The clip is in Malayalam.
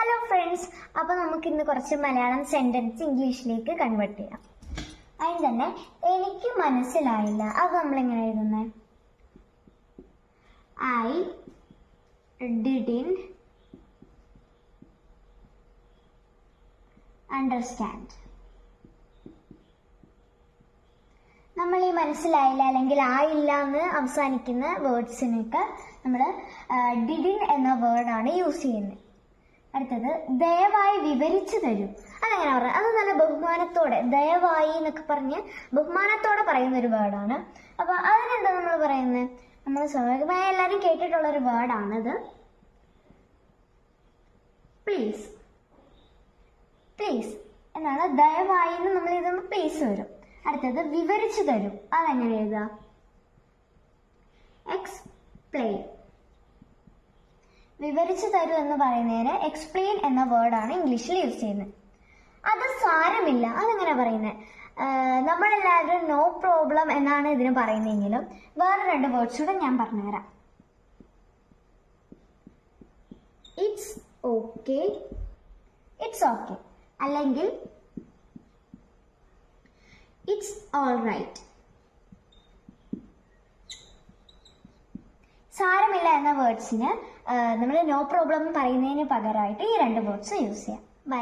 ഹലോ ഫ്രണ്ട്സ്, അപ്പോൾ നമുക്ക് ഇന്ന് കുറച്ച് മലയാളം സെന്റൻസ് ഇംഗ്ലീഷിലേക്ക് കൺവേർട്ട് ചെയ്യാം. അതിന് തന്നെ എനിക്ക് മനസ്സിലായില്ല, അത് നമ്മളെങ്ങനെ എഴുതുന്നത്? I didn't understand. നമ്മൾ ഈ മനസ്സിലായില്ല അല്ലെങ്കിൽ ആയില്ല എന്ന് അവസാനിക്കുന്ന വേർഡ്സിനൊക്കെ നമ്മൾ ഡിഡിൻ എന്ന വേർഡാണ് യൂസ് ചെയ്യുന്നത്. അടുത്തത് ദയവായി വിവരിച്ചു തരും. അതെങ്ങനെ പറയാം? അത് നല്ല ബഹുമാനത്തോടെ, ദയവായി എന്നൊക്കെ പറഞ്ഞ് ബഹുമാനത്തോടെ പറയുന്ന ഒരു വേർഡാണ്. അപ്പൊ അതിനെന്താ നമ്മൾ പറയുന്നത്? നമ്മൾ സ്വാഭാവികമായി എല്ലാവരും കേട്ടിട്ടുള്ള ഒരു വേർഡാണിത്. പ്ലീസ്. പ്ലീസ് എന്നാണ്. ദയവായി എന്ന് നമ്മൾ ഇതൊന്ന് പ്ലീസ് വരും. അടുത്തത് വിവരിച്ചു തരും. അതെങ്ങനെ എഴുതുക? എക്സ്പ്ലെയിൻ. വിവരിച്ചു തരൂ എന്ന് പറയുന്നതിന് എക്സ്പ്ലെയിൻ എന്ന വേർഡാണ് ഇംഗ്ലീഷിൽ യൂസ് ചെയ്യുന്നത്. അത് സാരമില്ല, അതെങ്ങനെ പറയുന്നത്? നമ്മളെല്ലാവരും നോ പ്രോബ്ലം എന്നാണ് ഇതിന് പറയുന്നതെങ്കിലും വേറെ രണ്ട് വേർഡ്സ് കൂടെ ഞാൻ പറഞ്ഞുതരാം. ഇറ്റ്സ് ഓക്കെ, ഇറ്റ്സ് ഓക്കെ, അല്ലെങ്കിൽ ഇറ്റ്സ് ഓൾ റൈറ്റ്. സാരമില്ല എന്ന വേർഡ്സിന് നമ്മൾ നോ പ്രോബ്ലം പറയുന്നതിന് പകരമായിട്ട് ഈ രണ്ട് വേർഡ്സ് യൂസ് ചെയ്യാം. ബൈ.